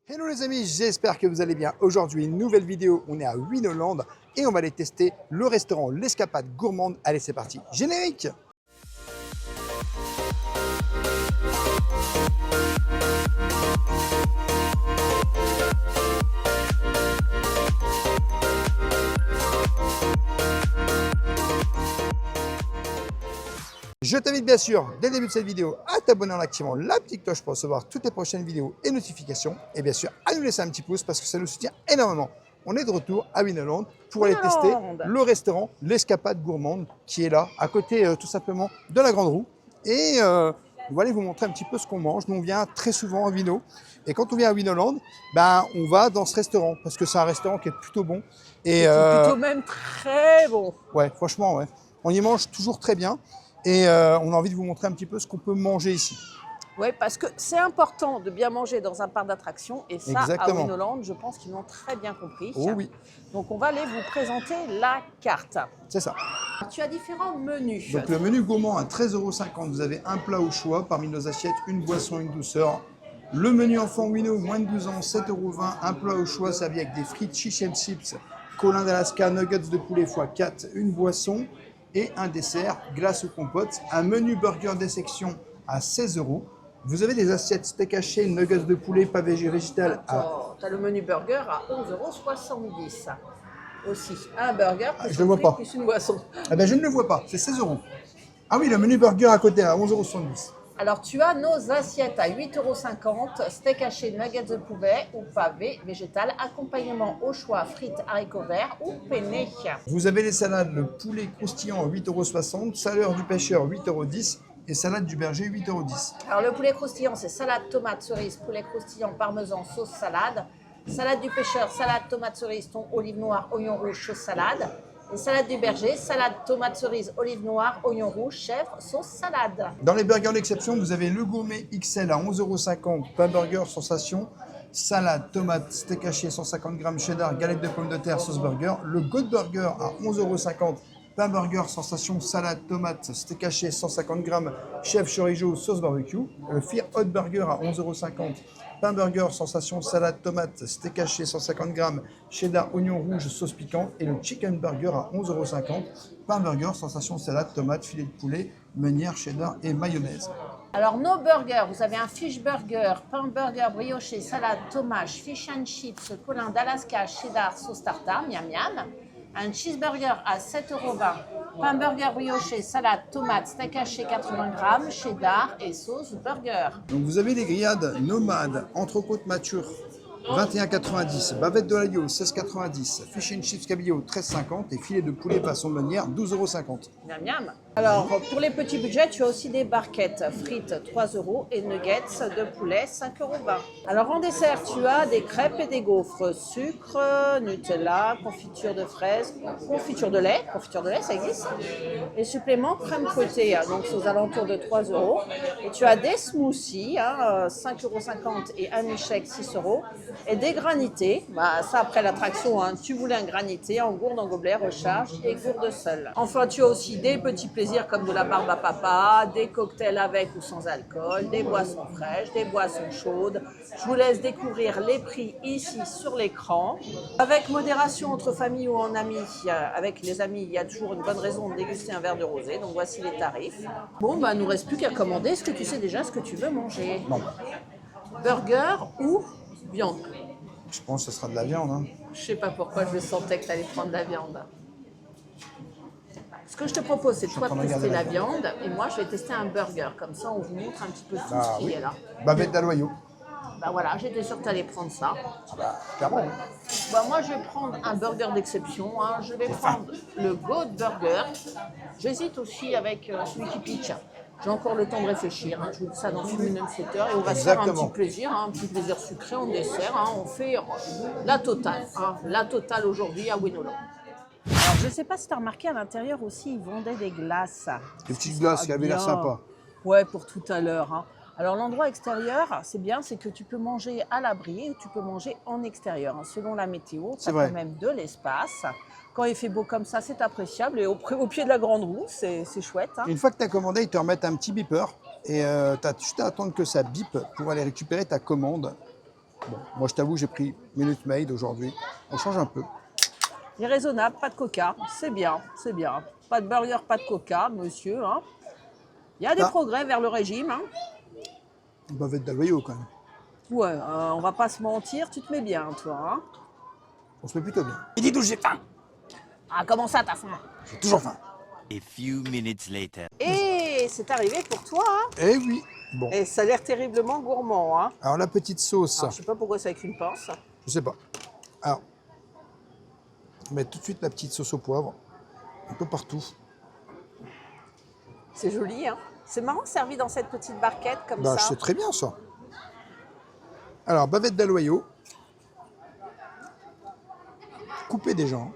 Hello les amis, j'espère que vous allez bien. Aujourd'hui, une nouvelle vidéo, on est à Winoland et on va aller tester le restaurant L'Escapade Gourmande. Allez, c'est parti, générique! Je t'invite bien sûr, dès le début de cette vidéo, à t'abonner en activant la petite cloche pour recevoir toutes les prochaines vidéos et notifications. Et bien sûr, à nous laisser un petit pouce parce que ça nous soutient énormément. On est de retour à Winoland pour aller tester le restaurant L'Escapade Gourmande qui est là, à côté tout simplement de la Grande Roue. Et on va aller vous montrer un petit peu ce qu'on mange. Nous, on vient très souvent à Wino. Et quand on vient à Winoland, ben, on va dans ce restaurant parce que c'est un restaurant qui est plutôt bon. Et plutôt même très bon. Ouais, franchement, ouais. On y mange toujours très bien. Et on a envie de vous montrer un petit peu ce qu'on peut manger ici. Oui, parce que c'est important de bien manger dans un parc d'attractions. Et ça, Exactement. à Winoland, je pense qu'ils l'ont très bien compris. Oh oui. Donc, on va aller vous présenter la carte. C'est ça. Tu as différents menus. Donc, le menu gourmand à 13,50 €. Vous avez un plat au choix. Parmi nos assiettes, une boisson, une douceur. Le menu enfant Wino, moins de 12 ans, 7,20 €. Un plat au choix servi avec des frites, chiches and chips, colin d'Alaska, nuggets de poulet x4, une boisson et un dessert, glace ou compote. Un menu burger des sections à 16 €. Vous avez des assiettes steak haché, nuggets de poulet, pavé végétal à... Tu as le menu burger à 11,70 € aussi. Un burger je le vois pas. plus une boisson. Ah ben, je ne le vois pas, c'est 16 €. Ah oui, le menu burger à côté à 11,70 €. Alors, tu as nos assiettes à 8,50 €, steak haché, nuggets de poulet ou pavé végétal, accompagnement au choix, frites, haricots verts ou penne. Vous avez les salades, le poulet croustillant à 8,60 €, saleur du pêcheur 8,10 € et salade du berger 8,10 €. Alors, le poulet croustillant, c'est salade, tomate, cerise, poulet croustillant, parmesan, sauce salade. Salade du pêcheur, salade, tomate, cerise, thon, olive noire, oignon rouge, sauce salade. Et salade du berger, salade, tomate, cerise, olive noire, oignon rouge, chèvre, sauce salade. Dans les burgers d'exception, vous avez le gourmet XL à 11,50 €, pain burger sensation, salade, tomate, steak haché 150 g, cheddar, galette de pommes de terre, sauce burger. Le God Burger à 11,50 €, pain burger sensation, salade, tomate, steak haché 150 g, chèvre chorizo, sauce barbecue. Le Fear Hot Burger à 11,50 €, pain burger sensation, salade, tomate, steak haché 150 g, cheddar, oignon rouge, sauce piquante. Et le Chicken Burger à 11,50 €, pain burger sensation, salade, tomate, filet de poulet, meunière, cheddar et mayonnaise. Alors, nos burgers, vous avez un fish burger, pain burger brioché, salade, tomate, fish and chips, colin d'Alaska, cheddar, sauce tartare, miam miam. Un cheeseburger à 7,20 €, pain burger brioché, salade, tomate, steak haché 80 g, cheddar et sauce burger. Donc vous avez les grillades nomades, entrecôte mature 21,90 €, bavette de l'agneau 16,90 €, fish and chips cabillaud 13,50 € et filet de poulet façon meunière 12,50 €. Miam miam. Alors, pour les petits budgets, tu as aussi des barquettes frites 3 € et nuggets de poulet 5,20 €. Alors, en dessert, tu as des crêpes et des gaufres, sucre, Nutella, confiture de fraises, confiture de lait, ça existe, et supplément crème fouettée, donc c'est aux alentours de 3 €. Et tu as des smoothies, 5,50 € et un milkshake 6 €, et des granités, ça après l'attraction, tu voulais un granité en gourde, en gobelet, recharge et gourde seule. Enfin, tu as aussi des petits plaisirs comme de la barbe à papa, des cocktails avec ou sans alcool, des boissons fraîches, des boissons chaudes. Je vous laisse découvrir les prix ici sur l'écran. Avec modération entre famille ou en amis, avec les amis, il y a toujours une bonne raison de déguster un verre de rosé. Donc voici les tarifs. Bon, il nous reste plus qu'à commander. Est-ce que tu sais déjà ce que tu veux manger? Non. Burger ou viande? Je pense que ce sera de la viande. Je sais pas pourquoi je sentais que tu allais prendre de la viande. Ce que je te propose, c'est de toi de tester la viande et moi, je vais tester un burger. Comme ça, on vous montre un petit peu tout ce qui est là. Bavette d'aloyau. Voilà, j'étais sûre que tu allais prendre ça. Clairement. Moi, je vais prendre un burger d'exception. Je vais prendre le God Burger. J'hésite aussi avec celui qui pique. J'ai encore le temps de réfléchir. Je vous dis ça dans une minute, 7 heures. Et on va se faire un petit plaisir sucré en dessert. On fait la totale. La totale aujourd'hui à Winoland. Alors, je ne sais pas si tu as remarqué, à l'intérieur aussi, ils vendaient des glaces. Des petites glaces qui avaient l'air sympa. Ouais, pour tout à l'heure. Alors, l'endroit extérieur, c'est bien, c'est que tu peux manger à l'abri ou tu peux manger en extérieur. Selon la météo, tu as quand même de l'espace. Quand il fait beau comme ça, c'est appréciable. Et au pied de la Grande Roue, c'est chouette. Une fois que tu as commandé, ils te remettent un petit beeper. Et tu as juste à attendre que ça bip pour aller récupérer ta commande. Bon, moi, je t'avoue, j'ai pris Minute Maid aujourd'hui. On change un peu. Il est raisonnable, pas de coca, c'est bien, c'est bien. Pas de burger, pas de coca, monsieur. Hein. Il y a des Ah. progrès vers le régime. Hein. Une bavette d'Aloyau, quand même. Ouais, on va pas se mentir, tu te mets bien, toi. Hein. On se met plutôt bien. Et dis donc, j'ai faim. Ah, comment ça, t'as faim? J'ai toujours faim. A few minutes later. Et c'est arrivé pour toi, hein. Eh oui. Bon. Et ça a l'air terriblement gourmand, hein. Alors, la petite sauce. Alors, je sais pas pourquoi c'est avec une pince. Je sais pas. Alors, on met tout de suite la petite sauce au poivre. Un peu partout. C'est joli, hein. C'est marrant servi dans cette petite barquette comme Bah, ça. c'est très bien, ça. Alors, bavette d'Aloyau. Couper des gens.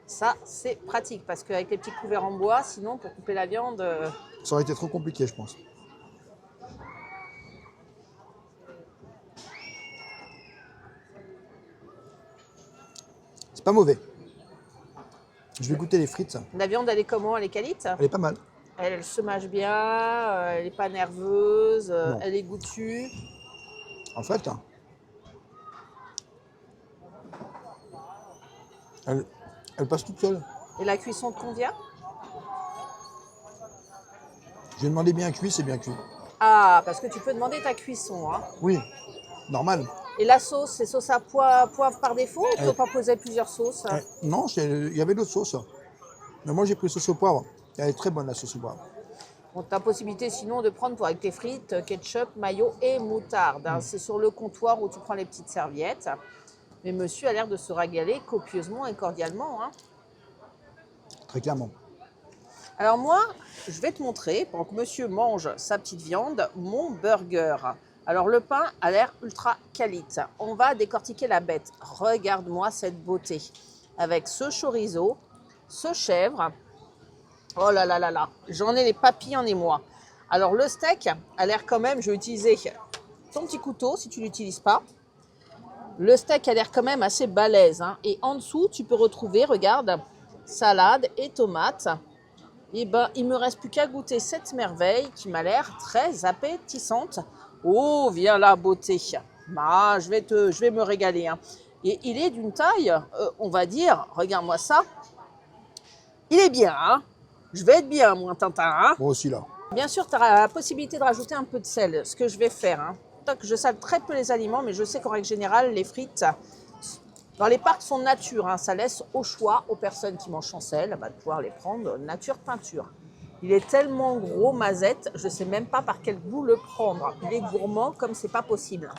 Ça, c'est pratique parce qu'avec les petits couverts en bois, sinon pour couper la viande, Ça aurait été trop compliqué, je pense. C'est pas mauvais. Je vais goûter les frites. la viande elle est comment? Elle est qualite? Elle est pas mal. Elle se mâche bien, elle n'est pas nerveuse, Non. elle est goûtue. En fait, elle passe toute seule. Et la cuisson te convient? J'ai demandé bien cuit, c'est bien cuit. Ah, parce que tu peux demander ta cuisson. Hein. Oui, normal. Et la sauce, c'est sauce à poivre par défaut ou tu peux pas poser plusieurs sauces? Non, il y avait d'autres sauces. Mais moi, j'ai pris sauce au poivre. Elle est très bonne, la sauce au poivre. Bon, tu as possibilité sinon de prendre pour avec tes frites, ketchup, mayo et moutarde. Hein. C'est sur le comptoir où tu prends les petites serviettes. Mais monsieur a l'air de se régaler copieusement et cordialement. Hein. Très clairement. Alors moi, je vais te montrer, pendant que monsieur mange sa petite viande, mon burger. Alors le pain a l'air ultra qualite. On va décortiquer la bête. Regarde-moi cette beauté. Avec ce chorizo, ce chèvre. Oh là là là là, j'en ai les papilles en émoi. Alors le steak a l'air quand même, je vais utiliser ton petit couteau si tu ne l'utilises pas. Le steak a l'air quand même assez balèze. Hein. Et en dessous, tu peux retrouver, regarde, salade et tomates. Et ben, il me reste plus qu'à goûter cette merveille qui m'a l'air très appétissante. Oh, viens là, beauté. Bah, je vais me régaler. Hein. Et il est d'une taille, on va dire, regarde-moi ça. Il est bien, hein. Je vais être bien, moi, Tintin. Hein. Moi aussi, là. Bien sûr, tu auras la possibilité de rajouter un peu de sel, ce que je vais faire. Hein. Je sale très peu les aliments, mais je sais qu'en règle générale, les frites, dans les parcs, sont nature. Hein. Ça laisse au choix aux personnes qui mangent sans sel de pouvoir les prendre nature peinture. Il est tellement gros, Mazette, je ne sais même pas par quel bout le prendre. Il est gourmand comme c'est pas possible.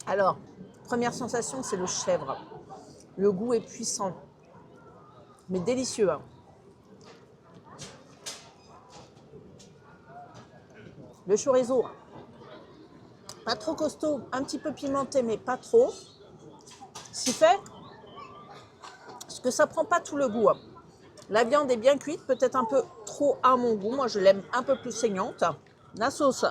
Alors, première sensation, c'est le chèvre. Le goût est puissant, mais délicieux. Hein. Le chorizo, pas trop costaud, un petit peu pimenté, mais pas trop. Ce qui fait que ça prend pas tout le goût. Hein. La viande est bien cuite, peut-être un peu trop à mon goût. Moi, je l'aime un peu plus saignante. La sauce,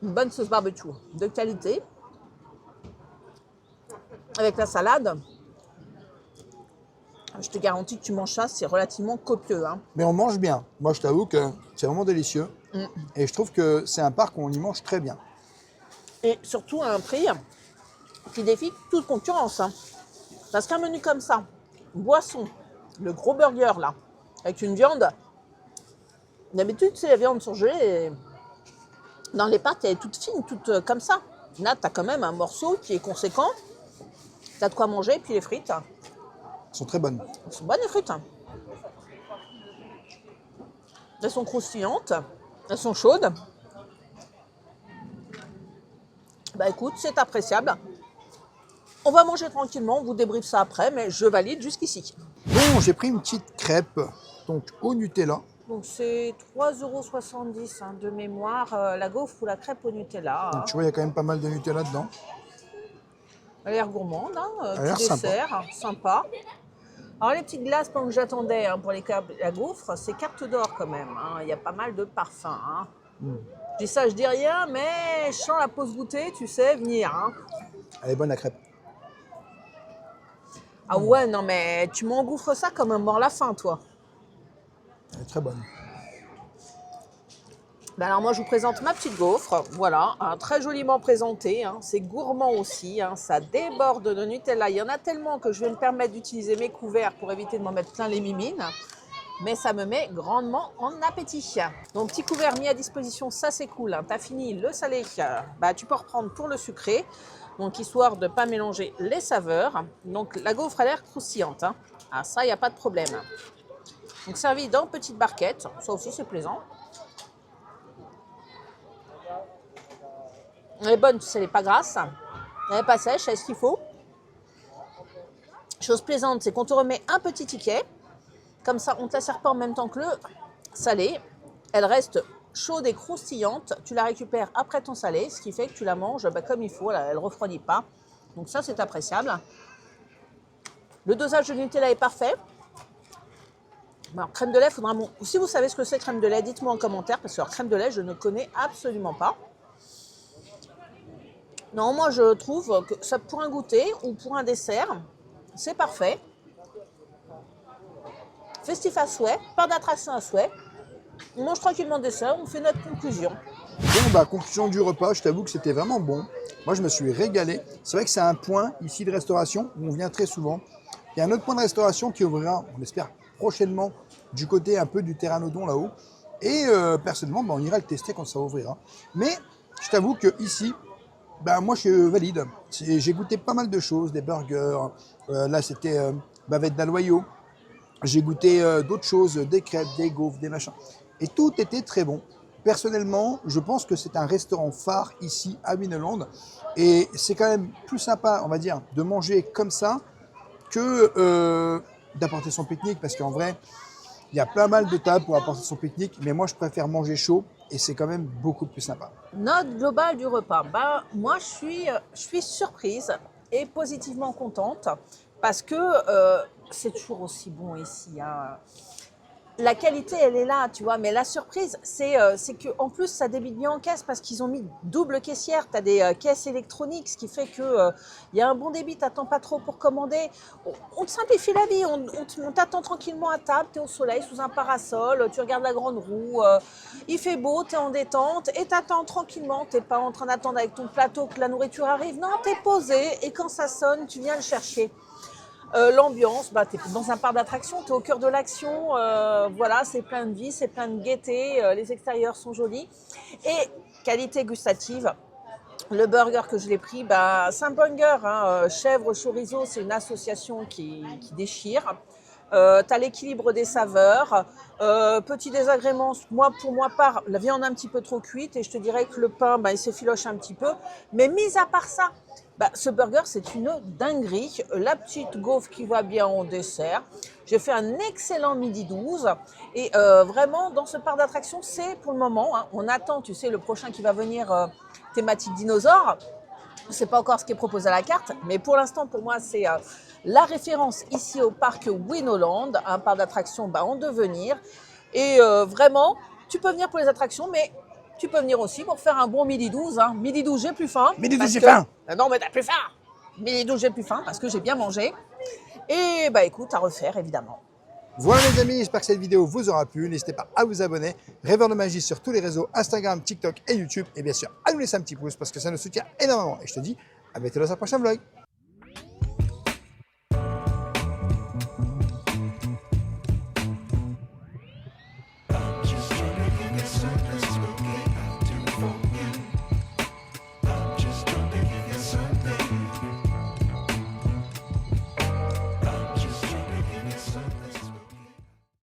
une bonne sauce barbecue de qualité. Avec la salade, je te garantis que tu manges ça, c'est relativement copieux. Hein. Mais on mange bien. Moi, je t'avoue que c'est vraiment délicieux. Et je trouve que c'est un parc où on y mange très bien. Et surtout à un prix qui défie toute concurrence. Hein. Parce qu'un menu comme ça, boisson, le gros burger là, avec une viande, d'habitude c'est la viande surgelée et dans les pâtes elle est toute fine, toute comme ça. Là tu as quand même un morceau qui est conséquent, tu as de quoi manger et puis les frites. Elles sont très bonnes. Elles sont bonnes les frites. Hein. Elles sont croustillantes, elles sont chaudes. Bah écoute, c'est appréciable. On va manger tranquillement, on vous débriefe ça après, mais je valide jusqu'ici. Bon, j'ai pris une petite crêpe, donc au Nutella. Donc c'est 3,70 € hein, de mémoire, la gaufre ou la crêpe au Nutella. Donc, tu vois, il y a quand même pas mal de Nutella dedans. Elle a l'air gourmande, hein, Elle a l'air petit dessert, sympa. Alors les petites glaces, pendant que j'attendais hein, pour la gaufre, c'est carte d'or quand même. Hein. Il y a pas mal de parfums. Hein. Je dis ça, je dis rien, mais je sens la pause goûter, tu sais, venir. Hein. Elle est bonne la crêpe. Ah ouais, non mais tu m'engouffres ça comme un mort la faim, toi. Elle est très bonne. Ben alors moi je vous présente ma petite gaufre, voilà, hein, très joliment présentée, hein, c'est gourmand aussi, hein, ça déborde de Nutella, il y en a tellement que je vais me permettre d'utiliser mes couverts pour éviter de m'en mettre plein les mimines, mais ça me met grandement en appétit. Donc petit couvert mis à disposition, ça c'est cool, hein, tu as fini le salé, bah, tu peux reprendre pour le sucré, donc histoire de ne pas mélanger les saveurs, donc la gaufre a l'air croustillante, hein. Ah, ça il n'y a pas de problème. Donc servi dans petite barquette, ça aussi c'est plaisant. Elle est bonne, tu sais, elle n'est pas grasse, elle n'est pas sèche, elle est ce qu'il faut. Chose plaisante, c'est qu'on te remet un petit ticket, comme ça on ne te la sert pas en même temps que le salé. Elle reste chaude et croustillante, tu la récupères après ton salé, ce qui fait que tu la manges bah, comme il faut, elle ne refroidit pas. Donc ça c'est appréciable. Le dosage de Nutella est parfait. Alors, crème de lait, faudra si vous savez ce que c'est crème de lait, dites-moi en commentaire, parce que crème de lait, je ne connais absolument pas. Non, moi je trouve que ça pour un goûter ou pour un dessert, c'est parfait. Festif à souhait, pas d'attraction à souhait. On mange tranquillement le dessert, on fait notre conclusion. Bon, bah, conclusion du repas, je t'avoue que c'était vraiment bon. Moi, je me suis régalé. C'est vrai que c'est un point ici de restauration où on vient très souvent. Il y a un autre point de restauration qui ouvrira, on l'espère, prochainement du côté un peu du Terranodon là-haut. Et personnellement, bah, on ira le tester quand ça ouvrira. Mais je t'avoue que ici, ben, moi, je valide. J'ai goûté pas mal de choses, des burgers. Là, c'était bavette d'aloyau. J'ai goûté d'autres choses, des crêpes, des gaufres, des machins. Et tout était très bon. Personnellement, je pense que c'est un restaurant phare ici à Wienerland. Et c'est quand même plus sympa, on va dire, de manger comme ça que d'apporter son pique-nique. Parce qu'en vrai, il y a plein mal de tables pour apporter son pique-nique. Mais moi, je préfère manger chaud. Et c'est quand même beaucoup plus sympa. Note globale du repas. Bah, moi, je suis surprise et positivement contente parce que c'est toujours aussi bon ici, hein. La qualité, elle est là, tu vois, mais la surprise, c'est qu'en plus, ça débite bien en caisse parce qu'ils ont mis double caissière. Tu as des caisses électroniques, ce qui fait qu'il y a un bon débit, tu n'attends pas trop pour commander. On te simplifie la vie, on t'attend tranquillement à table, tu es au soleil, sous un parasol, tu regardes la grande roue, il fait beau, tu es en détente et tu attends tranquillement. Tu n'es pas en train d'attendre avec ton plateau que la nourriture arrive. Non, tu es posé et quand ça sonne, tu viens le chercher. L'ambiance, bah, tu es dans un parc d'attractions, tu es au cœur de l'action, voilà, c'est plein de vie, c'est plein de gaieté, les extérieurs sont jolis. Et qualité gustative, le burger que je l'ai pris, bah, c'est un burger, hein, chèvre chorizo, c'est une association qui déchire. Tu as l'équilibre des saveurs, petit désagrément, pour moi part, la viande un petit peu trop cuite et je te dirais que le pain, bah, il s'effiloche un petit peu, mais mis à part ça, bah, ce burger, c'est une dinguerie. La petite gaufre qui va bien en dessert. J'ai fait un excellent midi 12. Et vraiment, dans ce parc d'attractions, c'est pour le moment, hein, on attend, tu sais, le prochain qui va venir thématique dinosaure. Je ne sais pas encore ce qui est proposé à la carte. Mais pour l'instant, pour moi, c'est la référence ici au parc Wienerland, un parc d'attractions bah, en devenir. Et vraiment, tu peux venir pour les attractions, mais tu peux venir aussi pour faire un bon midi 12. Hein. Midi 12, j'ai plus faim. Midi 12, j'ai faim. Non, mais t'as plus faim. Midi 12, j'ai plus faim parce que j'ai bien mangé. Et bah écoute, à refaire, évidemment. Voilà les amis, j'espère que cette vidéo vous aura plu. N'hésitez pas à vous abonner. Rêveur de magie sur tous les réseaux, Instagram, TikTok et YouTube. Et bien sûr, à nous laisser un petit pouce parce que ça nous soutient énormément. Et je te dis à bientôt dans un prochain vlog.